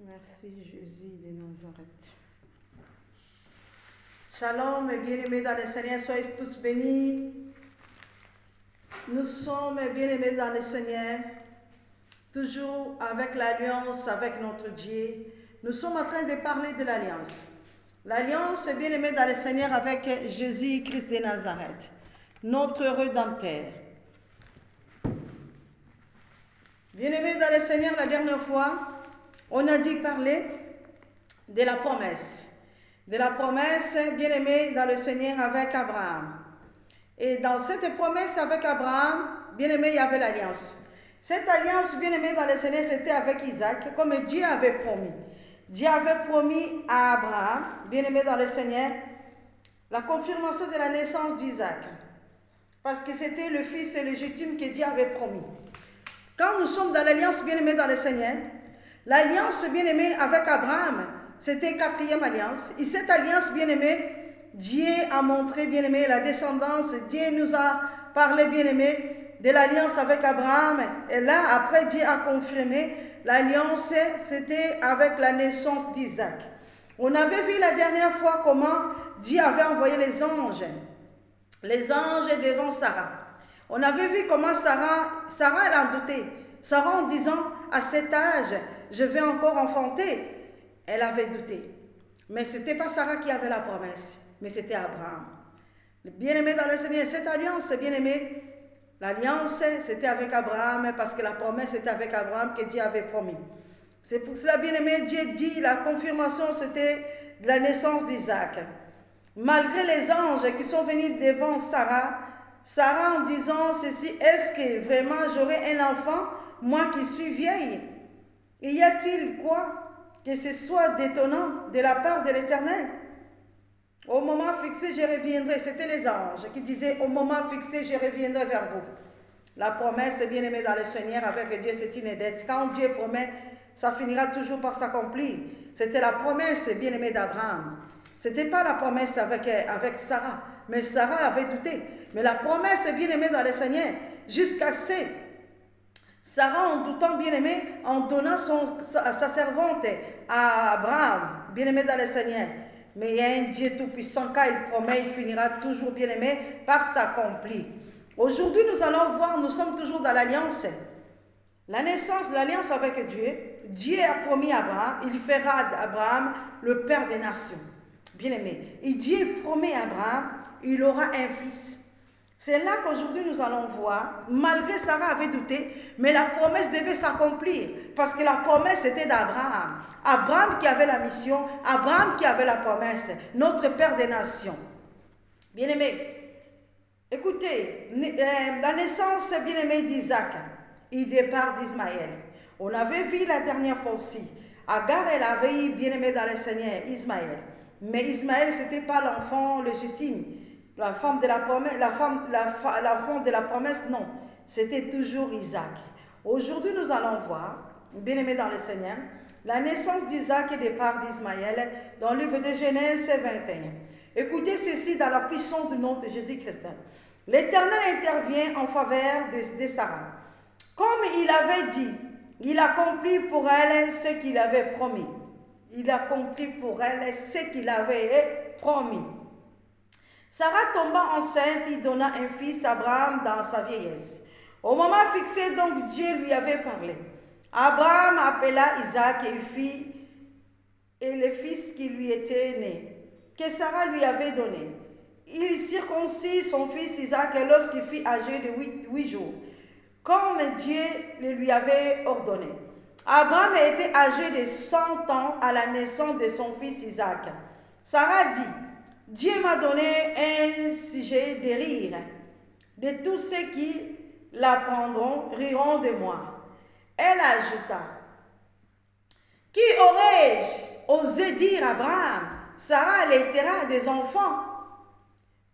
Merci Jésus de Nazareth. Shalom et bien-aimés dans le Seigneur, soyez tous bénis. Nous sommes bien-aimés dans le Seigneur, toujours avec l'alliance avec notre Dieu. Nous sommes en train de parler de l'alliance. L'alliance est bien-aimée dans le Seigneur avec Jésus-Christ de Nazareth, notre Rédempteur. Bien-aimés dans le Seigneur, la dernière fois, on a dit parler de la promesse. De la promesse, bien-aimée dans le Seigneur avec Abraham. Et dans cette promesse avec Abraham, bien-aimé, il y avait l'alliance. Cette alliance, bien-aimée dans le Seigneur, c'était avec Isaac, comme Dieu avait promis. Dieu avait promis à Abraham, bien-aimé dans le Seigneur, la confirmation de la naissance d'Isaac. Parce que c'était le fils légitime que Dieu avait promis. Quand nous sommes dans l'alliance, bien-aimé dans le Seigneur, l'alliance, bien-aimé, avec Abraham, c'était quatrième alliance. Et cette alliance, bien-aimé, Dieu a montré, bien-aimé, la descendance. Dieu nous a parlé, bien-aimé, de l'alliance avec Abraham. Et là, après, Dieu a confirmé l'alliance, c'était avec la naissance d'Isaac. On avait vu la dernière fois comment Dieu avait envoyé les anges devant Sarah. On avait vu comment Sarah elle a douté. Sarah en disant, à cet âge, je vais encore enfanter. Elle avait douté. Mais ce n'était pas Sarah qui avait la promesse, mais c'était Abraham. Bien-aimé dans le Seigneur, cette alliance, bien-aimé, l'alliance, c'était avec Abraham, parce que la promesse était avec Abraham que Dieu avait promis. C'est pour cela, bien-aimé, Dieu dit, la confirmation, c'était de la naissance d'Isaac. Malgré les anges qui sont venus devant Sarah en disant ceci, est-ce que vraiment j'aurai un enfant, moi qui suis vieille? Y a-t-il quoi que ce soit détonnant de la part de l'Éternel? Au moment fixé, je reviendrai. C'était les anges qui disaient, au moment fixé, je reviendrai vers vous. La promesse, bien aimée dans le Seigneur, avec Dieu, c'est une dette. Quand Dieu promet, ça finira toujours par s'accomplir. C'était la promesse, bien aimée d'Abraham. Ce n'était pas la promesse avec Sarah, mais Sarah avait douté. Mais la promesse, bien aimée dans le Seigneur, jusqu'à ce Sarah, en doutant, bien-aimé, en donnant sa servante à Abraham, bien-aimé dans le Seigneur. Mais il y a un Dieu tout-puissant, quand il promet, il finira toujours, bien-aimé, par s'accomplir. Aujourd'hui, nous allons voir, nous sommes toujours dans l'alliance. La naissance, l'alliance avec Dieu. Dieu a promis à Abraham, il fera d'Abraham le père des nations. Bien-aimé. Et Dieu promet à Abraham, il aura un fils. C'est là qu'aujourd'hui nous allons voir, malgré Sarah avait douté, mais la promesse devait s'accomplir, parce que la promesse était d'Abraham. Abraham qui avait la mission, Abraham qui avait la promesse, notre Père des nations. Bien-aimé, écoutez, la naissance, bien-aimé, d'Isaac, et départ d'Ismaël. On avait vu la dernière fois aussi, Agar, elle avait eu, bien-aimé dans le Seigneur, Ismaël. Mais Ismaël, ce n'était pas l'enfant légitime. L'enfant de la promesse, non. C'était toujours Isaac. Aujourd'hui, nous allons voir, bien-aimés dans le Seigneur, la naissance d'Isaac et départ d'Ismaël dans le livre de Genèse 21. Écoutez ceci dans la puissance du nom de Jésus-Christ. L'Éternel intervient en faveur de Sarah. Comme il avait dit, il accomplit pour elle ce qu'il avait promis. Il accomplit pour elle ce qu'il avait promis. Sarah tomba enceinte et donna un fils à Abraham dans sa vieillesse. Au moment fixé, donc, Dieu lui avait parlé. Abraham appela Isaac et le fils qui lui était né, que Sarah lui avait donné. Il circoncit son fils Isaac lorsqu'il fut âgé de 8 jours, comme Dieu le lui avait ordonné. Abraham était âgé de 100 ans à la naissance de son fils Isaac. Sarah dit, Dieu m'a donné un sujet de rire. De tous ceux qui l'apprendront riront de moi. Elle ajouta, qui aurais-je osé dire à Abraham, Sarah allaitera des enfants?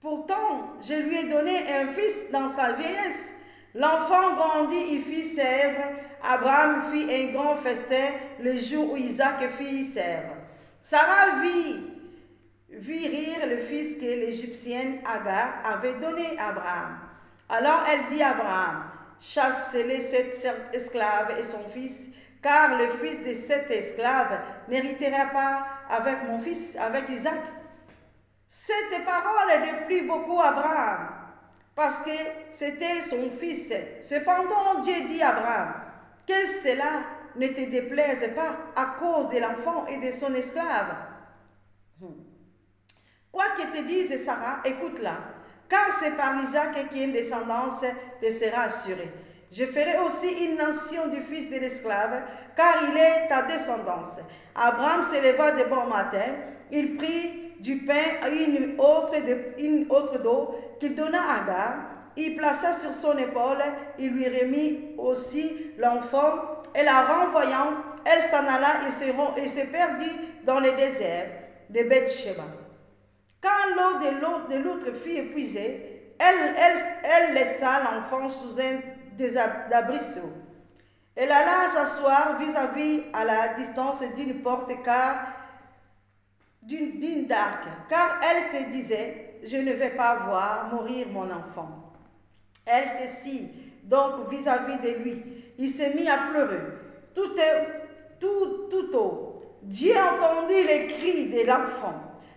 Pourtant, je lui ai donné un fils dans sa vieillesse. L'enfant grandit et fit sèvre. Abraham fit un grand festin le jour où Isaac fit sèvre. Sarah vit rire le fils que l'Égyptienne Agar avait donné à Abraham. Alors elle dit à Abraham, chasse-les cette esclave et son fils, car le fils de cet esclave n'héritera pas avec mon fils, avec Isaac. Cette parole déplut beaucoup Abraham, parce que c'était son fils. Cependant, Dieu dit à Abraham, que cela ne te déplaise pas à cause de l'enfant et de son esclave. Quoi que te dise Sarah, écoute-la, car c'est par Isaac qu'une descendance te sera assurée. Je ferai aussi une nation du fils de l'esclave, car il est ta descendance. Abraham se leva de bon matin, il prit du pain et une autre d'eau qu'il donna à Agar. Il plaça sur son épaule, il lui remit aussi l'enfant, et la renvoyant, elle s'en alla et se perdit dans le désert de Beth-Sheba. Quand l'eau de l'autre fut épuisée, elle laissa l'enfant sous un arbrisseau. Elle alla s'asseoir vis-à-vis à la distance d'une porte d'une d'arc, car elle se disait, je ne vais pas voir mourir mon enfant. Elle s'assit donc vis-à-vis de lui. Il se mit à pleurer. Tout haut, Dieu entendit les cris de l'enfant.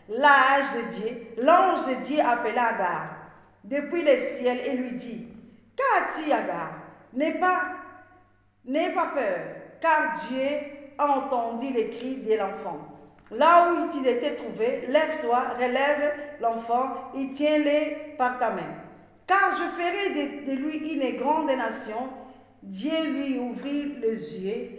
L'ange de Dieu appela Agar depuis le ciel et lui dit, qu'as-tu, Agar? N'aie pas peur, car Dieu a entendu les cris de l'enfant. Là où il était trouvé, lève-toi, relève l'enfant et tiens-le par ta main. Car je ferai de lui une grande nation. Dieu lui ouvrit les yeux